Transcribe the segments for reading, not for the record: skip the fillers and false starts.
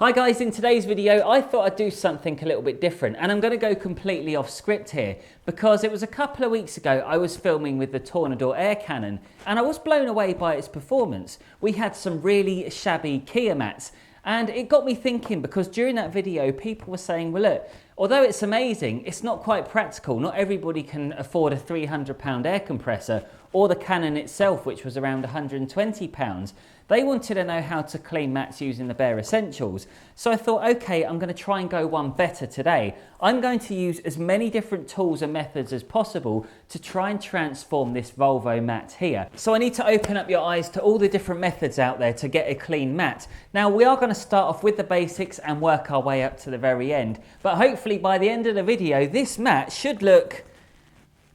Hi guys, in today's video I thought I'd do something a little bit different, and I'm going to go completely off script here because it was a couple of weeks ago I was filming with the Tornador air cannon and I was blown away by its performance. We had some really shabby Kia mats and it got me thinking, because during that video people were saying, well look, although it's amazing, it's not quite practical. Not everybody can afford a £300 air compressor or the cannon itself, which was around £120. They wanted to know how to clean mats using the bare essentials. So I thought, okay, I'm going to try and go one better today. I'm going to use as many different tools and methods as possible to try and transform this Volvo mat here. So I need to open up your eyes to all the different methods out there to get a clean mat. Now we are going to start off with the basics and work our way up to the very end. But hopefully by the end of the video, this mat should look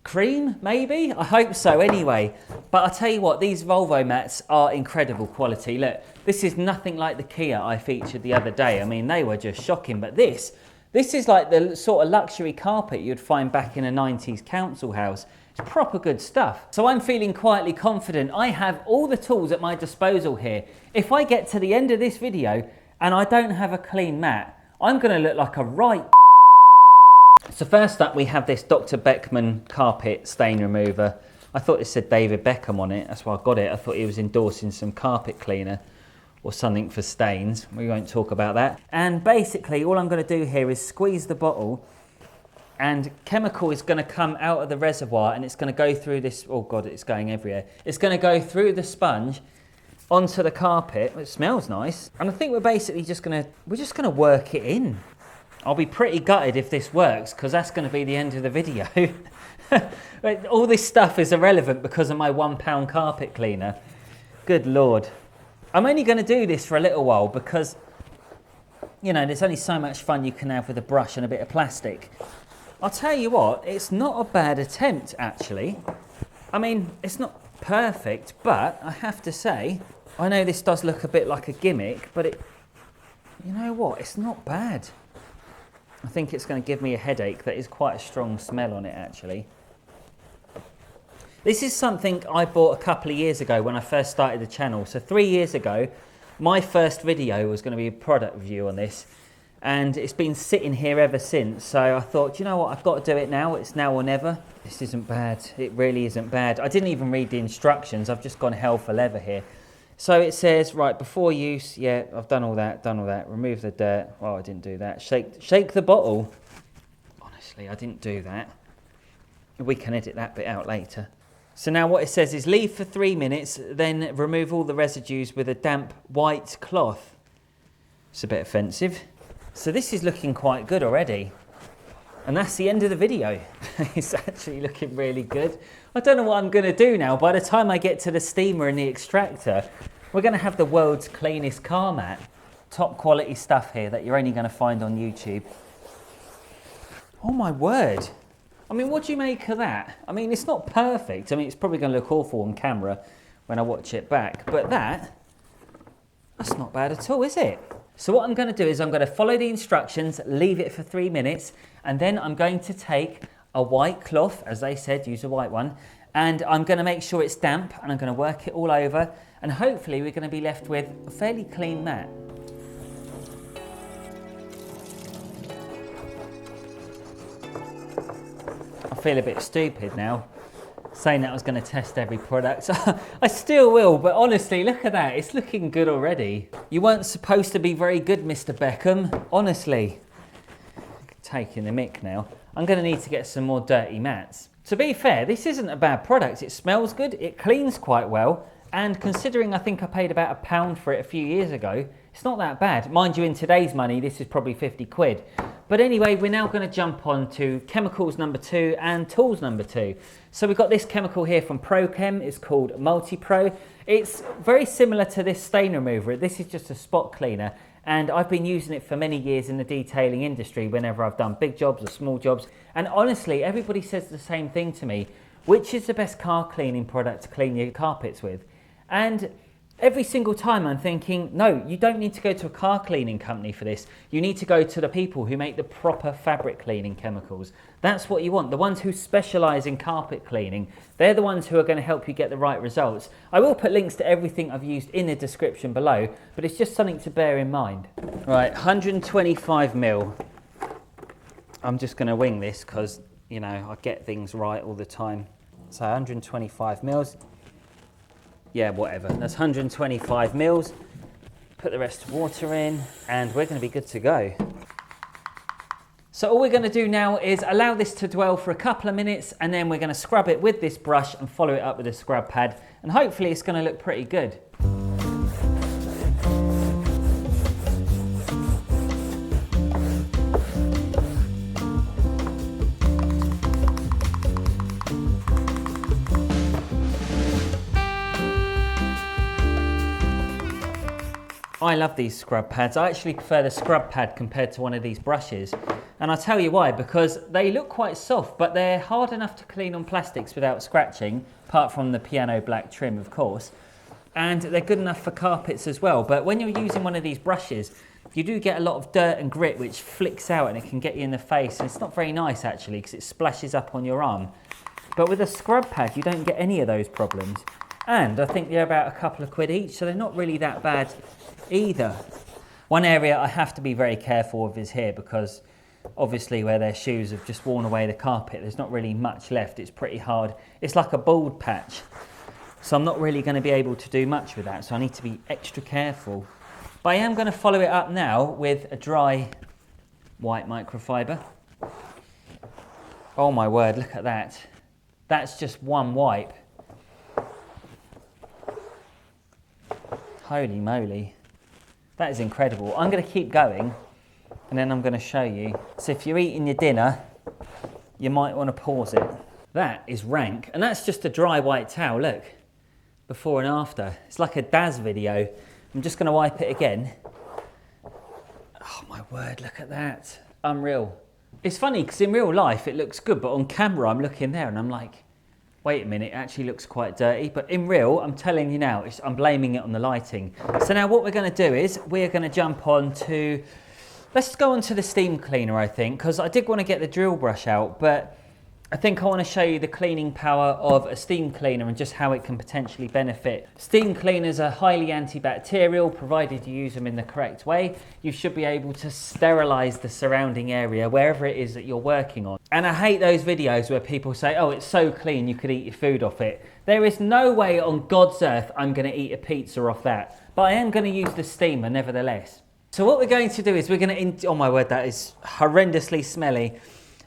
cream, maybe? I hope so anyway. But I'll tell you what, these Volvo mats are incredible quality. Look, this is nothing like the Kia I featured the other day. I mean, they were just shocking. But this is like the sort of luxury carpet you'd find back in a 90s council house. It's proper good stuff. So I'm feeling quietly confident. I have all the tools at my disposal here. If I get to the end of this video and I don't have a clean mat, I'm going to look like a right. So first up we have this Dr. Beckman carpet stain remover. I thought it said David Beckham on it, that's why I got it. I thought he was endorsing some carpet cleaner or something for stains. We won't talk about that. And basically all I'm going to do here is squeeze the bottle and chemical is going to come out of the reservoir and it's going to go through this, oh god, it's going everywhere. It's going to go through the sponge onto the carpet. It smells nice. And I think we're basically just going to work it in. I'll be pretty gutted if this works, because that's going to be the end of the video. All this stuff is irrelevant because of my £1 carpet cleaner. Good Lord. I'm only going to do this for a little while because, you know, there's only so much fun you can have with a brush and a bit of plastic. I'll tell you what, it's not a bad attempt actually. I mean, it's not perfect, but I have to say, I know this does look a bit like a gimmick, but you know what, it's not bad. I think it's going to give me a headache. That is quite a strong smell on it actually. This is something I bought a couple of years ago when I first started the channel. So 3 years ago, my first video was going to be a product review on this. And it's been sitting here ever since. So I thought, you know what, I've got to do it now. It's now or never. This isn't bad. It really isn't bad. I didn't even read the instructions. I've just gone hell for leather here. So it says, right, before use, yeah, I've done all that. Remove the dirt. Oh, I didn't do that. Shake the bottle. Honestly, I didn't do that. We can edit that bit out later. So now what it says is leave for 3 minutes, then remove all the residues with a damp white cloth. It's a bit offensive. So this is looking quite good already. And that's the end of the video. It's actually looking really good. I don't know what I'm going to do now. By the time I get to the steamer and the extractor, we're going to have the world's cleanest car mat. Top quality stuff here that you're only going to find on YouTube. Oh my word. I mean, what do you make of that? I mean, it's not perfect. I mean, it's probably going to look awful on camera when I watch it back. But that's not bad at all, is it? So what I'm going to do is I'm going to follow the instructions, leave it for 3 minutes, and then I'm going to take a white cloth, as they said, use a white one, and I'm going to make sure it's damp, and I'm going to work it all over, and hopefully we're going to be left with a fairly clean mat. I feel a bit stupid now, saying that I was going to test every product. I still will, but honestly, look at that. It's looking good already. You weren't supposed to be very good, Mr. Beckham. Honestly. Taking the mick now. I'm going to need to get some more dirty mats. To be fair, this isn't a bad product. It smells good. It cleans quite well. And considering I think I paid about £1 for it a few years ago, it's not that bad. Mind you, in today's money, this is probably 50 quid. But anyway, we're now going to jump on to chemicals number 2 and tools number 2. So we've got this chemical here from ProChem. It's called Multi-Pro. It's very similar to this stain remover. This is just a spot cleaner. And I've been using it for many years in the detailing industry whenever I've done big jobs or small jobs. And honestly, everybody says the same thing to me. Which is the best car cleaning product to clean your carpets with? And Every single time I'm thinking, no, you don't need to go to a car cleaning company for this. You need to go to the people who make the proper fabric cleaning chemicals. That's what you want. The ones who specialise in carpet cleaning. They're the ones who are going to help you get the right results. I will put links to everything I've used in the description below, but it's just something to bear in mind. Right, 125 mil. I'm just going to wing this because, you know, I get things right all the time. So 125 mils. Yeah, whatever. That's 125 mils. Put the rest of water in and we're going to be good to go. So all we're going to do now is allow this to dwell for a couple of minutes and then we're going to scrub it with this brush and follow it up with a scrub pad and hopefully it's going to look pretty good. I love these scrub pads. I actually prefer the scrub pad compared to one of these brushes. And I'll tell you why, because they look quite soft, but they're hard enough to clean on plastics without scratching, apart from the piano black trim, of course. And they're good enough for carpets as well. But when you're using one of these brushes, you do get a lot of dirt and grit which flicks out and it can get you in the face. And it's not very nice actually, because it splashes up on your arm. But with a scrub pad, you don't get any of those problems. And I think they're about a couple of quid each, so they're not really that bad either. One area I have to be very careful of is here, because obviously where their shoes have just worn away the carpet, there's not really much left. It's pretty hard. It's like a bald patch. So I'm not really going to be able to do much with that. So I need to be extra careful. But I am going to follow it up now with a dry white microfiber. Oh my word, look at that. That's just one wipe. Holy moly. That is incredible. I'm going to keep going and then I'm going to show you. So if you're eating your dinner, you might want to pause it. That is rank. And that's just a dry white towel, look. Before and after. It's like a Daz video. I'm just going to wipe it again. Oh my word, look at that. Unreal. It's funny because in real life it looks good, but on camera I'm looking there and I'm like, wait a minute, it actually looks quite dirty. But in real, I'm telling you now, I'm blaming it on the lighting. So now what we're going to do is we're going to jump on to, let's go on to the steam cleaner, I think, because I did want to get the drill brush out, but I think I want to show you the cleaning power of a steam cleaner and just how it can potentially benefit. Steam cleaners are highly antibacterial, provided you use them in the correct way. You should be able to sterilize the surrounding area wherever it is that you're working on. And I hate those videos where people say, oh, it's so clean you could eat your food off it. There is no way on God's earth I'm going to eat a pizza off that, but I am going to use the steamer nevertheless. So what we're going to do is we're going to, oh my word, that is horrendously smelly.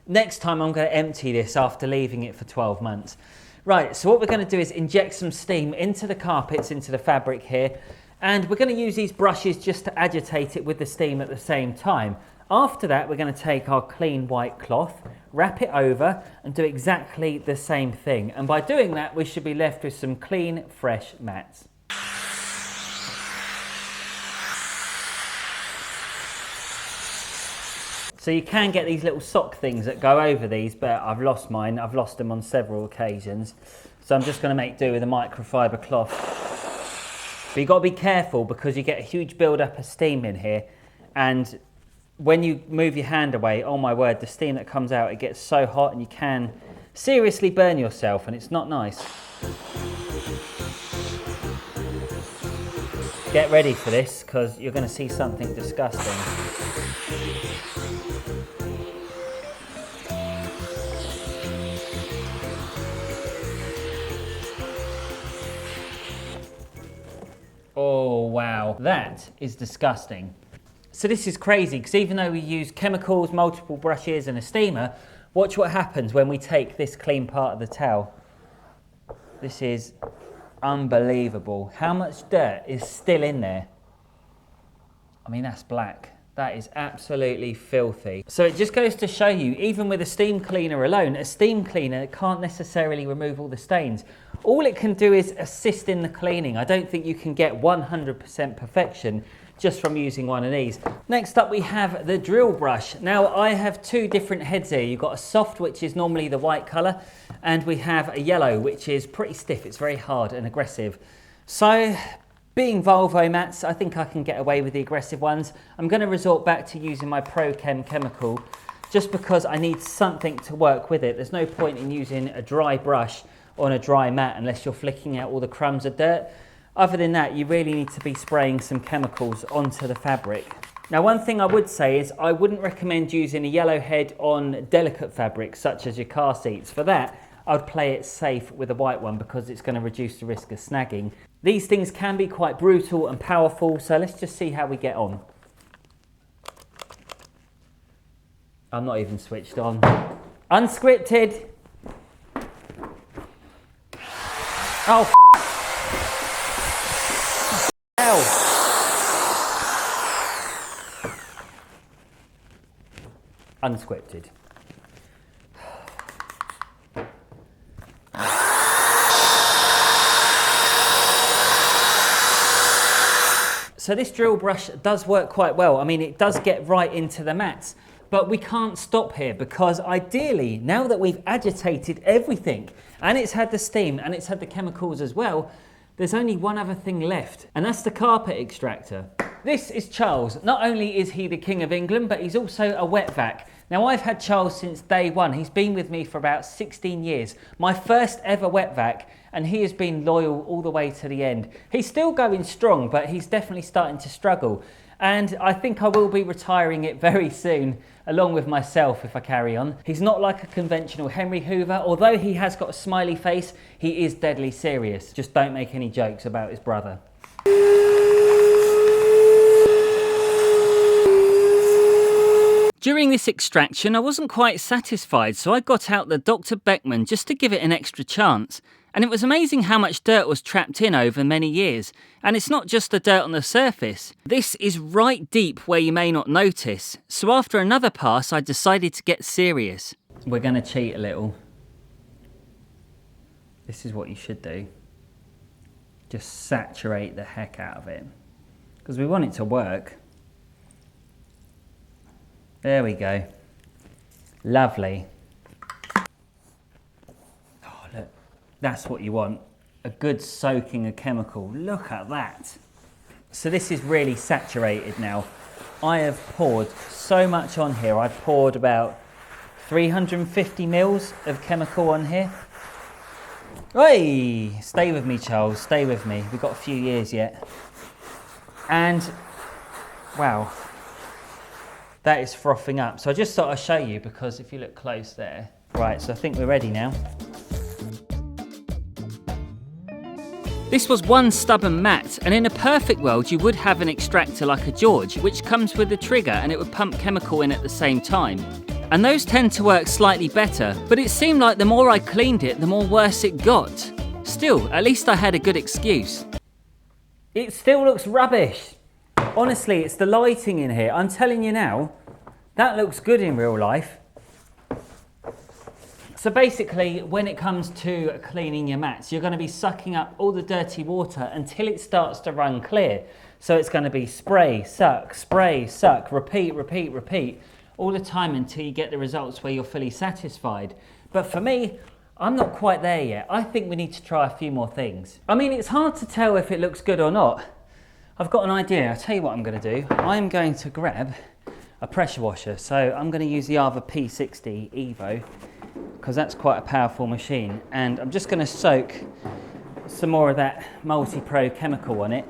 Next time I'm going to empty this after leaving it for 12 months. Right, so what we're going to do is inject some steam into the carpets, into the fabric here, and we're going to use these brushes just to agitate it with the steam at the same time. After that, we're going to take our clean white cloth, wrap it over, and do exactly the same thing. And by doing that, we should be left with some clean, fresh mats. So you can get these little sock things that go over these, but I've lost mine. I've lost them on several occasions. So I'm just going to make do with a microfiber cloth. But you've got to be careful because you get a huge build-up of steam in here. And when you move your hand away, oh my word, the steam that comes out, it gets so hot and you can seriously burn yourself and it's not nice. Get ready for this because you're going to see something disgusting. Oh wow, that is disgusting. So this is crazy because even though we use chemicals, multiple brushes and a steamer, watch what happens when we take this clean part of the towel. This is unbelievable. How much dirt is still in there? I mean, that's black. That is absolutely filthy. So it just goes to show you, even with a steam cleaner alone, a steam cleaner can't necessarily remove all the stains. All it can do is assist in the cleaning. I don't think you can get 100% perfection just from using one of these. Next up we have the drill brush. Now I have two different heads here. You've got a soft, which is normally the white colour, and we have a yellow, which is pretty stiff. It's very hard and aggressive. So Being Volvo Mats, I think I can get away with the aggressive ones. I'm going to resort back to using my ProChem chemical just because I need something to work with it. There's no point in using a dry brush on a dry mat unless you're flicking out all the crumbs of dirt. Other than that, you really need to be spraying some chemicals onto the fabric. Now, one thing I would say is I wouldn't recommend using a yellow head on delicate fabrics such as your car seats. For that, I'd play it safe with a white one because it's going to reduce the risk of snagging. These things can be quite brutal and powerful, so let's just see how we get on. I'm not even switched on. Unscripted. Oh, hell. Unscripted. So this drill brush does work quite well. I mean, it does get right into the mats, but we can't stop here because ideally, now that we've agitated everything and it's had the steam and it's had the chemicals as well, there's only one other thing left, and that's the carpet extractor. This is Charles. Not only is he the King of England, but he's also a wet vac. Now, I've had Charles since day one. He's been with me for about 16 years. My first ever wet vac, and he has been loyal all the way to the end. He's still going strong, but he's definitely starting to struggle. And I think I will be retiring it very soon, along with myself if I carry on. He's not like a conventional Henry Hoover. Although he has got a smiley face, he is deadly serious. Just don't make any jokes about his brother. During this extraction, I wasn't quite satisfied, so I got out the Dr. Beckman just to give it an extra chance. And it was amazing how much dirt was trapped in over many years. And it's not just the dirt on the surface. This is right deep where you may not notice. So after another pass, I decided to get serious. We're going to cheat a little. This is what you should do. Just saturate the heck out of it. Because we want it to work. There we go. Lovely. Oh, look. That's what you want. A good soaking of chemical. Look at that. So this is really saturated now. I have poured so much on here. I've poured about 350 mils of chemical on here. Hey, stay with me, Charles. Stay with me. We've got a few years yet. And, wow. That is frothing up. So I just thought I'd show you because if you look close there. Right, so I think we're ready now. This was one stubborn mat, and in a perfect world you would have an extractor like a George, which comes with a trigger and it would pump chemical in at the same time. And those tend to work slightly better, but it seemed like the more I cleaned it, the more worse it got. Still, at least I had a good excuse. It still looks rubbish. Honestly, it's the lighting in here. I'm telling you now, that looks good in real life. So basically, when it comes to cleaning your mats, you're going to be sucking up all the dirty water until it starts to run clear. So it's going to be spray, suck, repeat, repeat, repeat, all the time until you get the results where you're fully satisfied. But for me, I'm not quite there yet. I think we need to try a few more things. I mean, it's hard to tell if it looks good or not. I've got an idea. I'll tell you what I'm going to do. I'm going to grab a pressure washer. So I'm going to use the Arva P60 Evo because that's quite a powerful machine. And I'm just going to soak some more of that multi-pro chemical on it.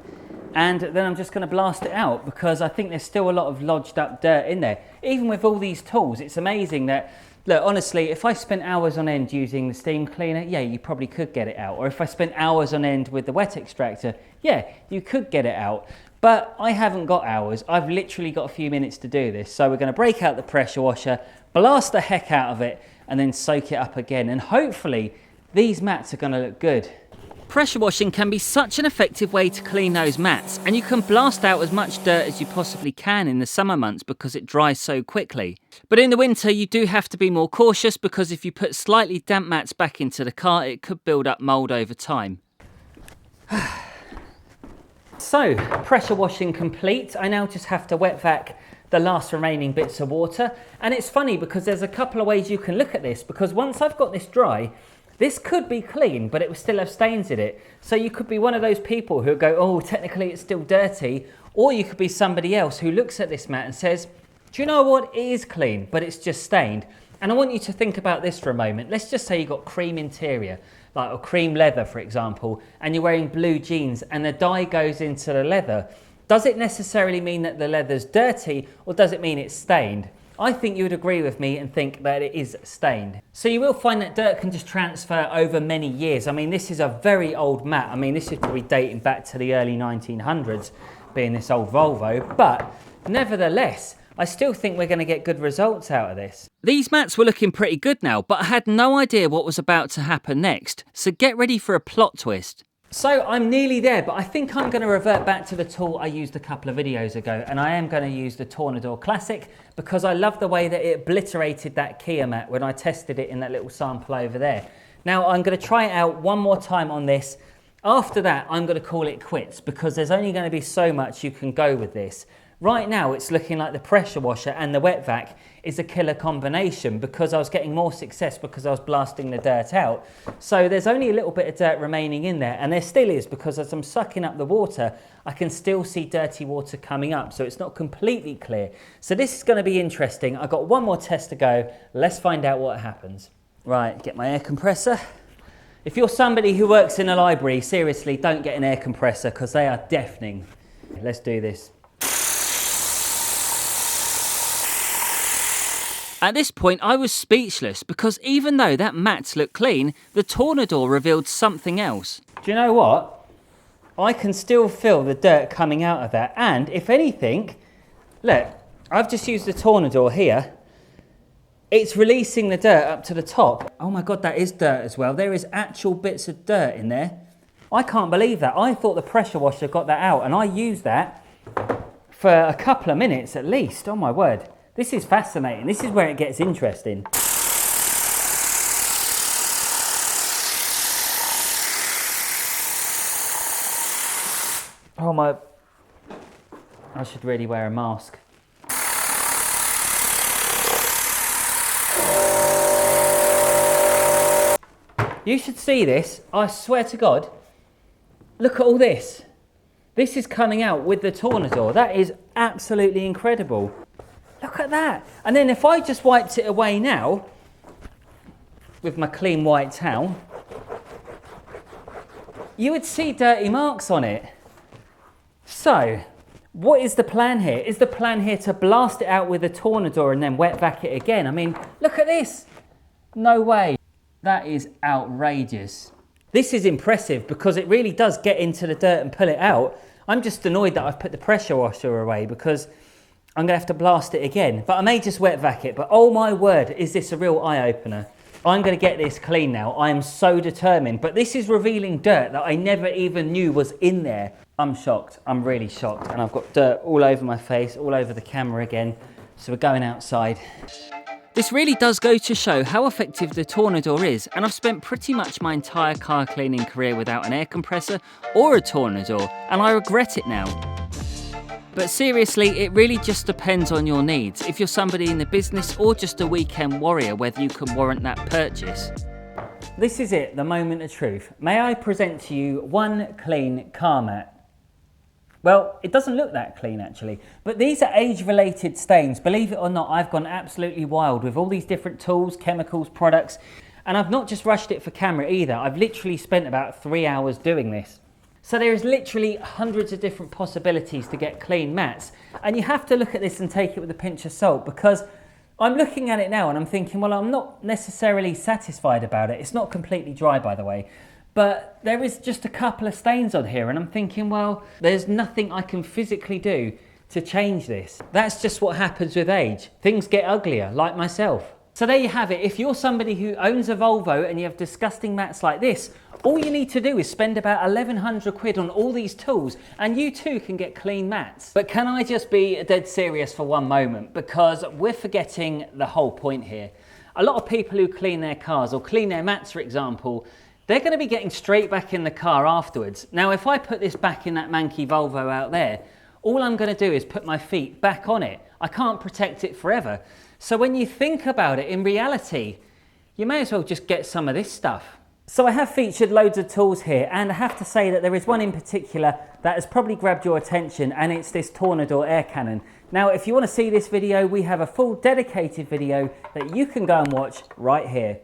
And then I'm just going to blast it out because I think there's still a lot of lodged up dirt in there. Even with all these tools, it's amazing that, look, honestly, if I spent hours on end using the steam cleaner, yeah, you probably could get it out. Or if I spent hours on end with the wet extractor, yeah, you could get it out. But I haven't got hours. I've literally got a few minutes to do this. So we're going to break out the pressure washer, blast the heck out of it, and then soak it up again. And hopefully these mats are going to look good. Pressure washing can be such an effective way to clean those mats, and you can blast out as much dirt as you possibly can in the summer months because it dries so quickly. But in the winter you do have to be more cautious because if you put slightly damp mats back into the car, it could build up mould over time. So, pressure washing complete. I now just have to wet vac the last remaining bits of water. And it's funny because there's a couple of ways you can look at this, because once I've got this dry, This could be clean, but it will still have stains in it. So you could be one of those people who go, oh, technically it's still dirty. Or you could be somebody else who looks at this mat and says, do you know what? It is clean, but it's just stained. And I want you to think about this for a moment. Let's just say you've got cream interior, like or cream leather, for example, and you're wearing blue jeans and the dye goes into the leather. Does it necessarily mean that the leather's dirty, or does it mean it's stained? I think you would agree with me and think that it is stained. So you will find that dirt can just transfer over many years. I mean, this is a very old mat. I mean, this is probably dating back to the early 1900s, being this old Volvo, but nevertheless, I still think we're going to get good results out of this. These mats were looking pretty good now, but I had no idea what was about to happen next, so get ready for a plot twist. So I'm nearly there, but I think I'm going to revert back to the tool I used a couple of videos ago, and I am going to use the Tornador Classic because I love the way that it obliterated that Kia mat when I tested it in that little sample over there. Now I'm going to try it out one more time on this. After that, I'm going to call it quits because there's only going to be so much you can go with this. Right now, it's looking like the pressure washer and the wet vac is a killer combination because I was getting more success because I was blasting the dirt out. So there's only a little bit of dirt remaining in there, and there still is because as I'm sucking up the water, I can still see dirty water coming up, so it's not completely clear. So this is going to be interesting. I've got one more test to go. Let's find out what happens. Right, get my air compressor. If you're somebody who works in a library, seriously, don't get an air compressor because they are deafening. Let's do this. At this point, I was speechless because even though that mats looked clean, the Tornador revealed something else. Do you know what? I can still feel the dirt coming out of that. And if anything, look, I've just used the Tornador here. It's releasing the dirt up to the top. Oh my God, that is dirt as well. There is actual bits of dirt in there. I can't believe that. I thought the pressure washer got that out, and I used that for a couple of minutes at least. Oh my word. This is fascinating. This is where it gets interesting. Oh my, I should really wear a mask. You should see this, I swear to God. Look at all this. This is coming out with the Tornador. That is absolutely incredible. Look at that. And then if I just wiped it away now, with my clean white towel, you would see dirty marks on it. So, what is the plan here? Is the plan here to blast it out with a Tornador and then wet vac it again? I mean, look at this. No way. That is outrageous. This is impressive because it really does get into the dirt and pull it out. I'm just annoyed that I've put the pressure washer away because I'm going to have to blast it again. But I may just wet vac it. But oh my word, is this a real eye-opener. I'm going to get this clean now. I am so determined. But this is revealing dirt that I never even knew was in there. I'm shocked. I'm really shocked. And I've got dirt all over my face, all over the camera again. So we're going outside. This really does go to show how effective the Tornador is, and I've spent pretty much my entire car cleaning career without an air compressor or a Tornador, and I regret it now. But seriously, it really just depends on your needs, if you're somebody in the business or just a weekend warrior, whether you can warrant that purchase. This is it, the moment of truth. May I present to you one clean car mat? Well, it doesn't look that clean actually, but these are age-related stains. Believe it or not, I've gone absolutely wild with all these different tools, chemicals, products, and I've not just rushed it for camera either. I've literally spent about 3 hours doing this. So there is literally hundreds of different possibilities to get clean mats, and you have to look at this and take it with a pinch of salt because I'm looking at it now and I'm thinking, well, I'm not necessarily satisfied about it. It's not completely dry, by the way. But there is just a couple of stains on here and I'm thinking, well, there's nothing I can physically do to change this. That's just what happens with age. Things get uglier, like myself. So there you have it. If you're somebody who owns a Volvo and you have disgusting mats like this, all you need to do is spend about 1,100 quid on all these tools and you too can get clean mats. But can I just be dead serious for one moment? Because we're forgetting the whole point here. A lot of people who clean their cars or clean their mats, for example, they're going to be getting straight back in the car afterwards. Now, if I put this back in that manky Volvo out there, all I'm going to do is put my feet back on it. I can't protect it forever. So when you think about it, in reality, you may as well just get some of this stuff. So I have featured loads of tools here, and I have to say that there is one in particular that has probably grabbed your attention, and it's this Tornador air cannon. Now, if you want to see this video, we have a full dedicated video that you can go and watch right here.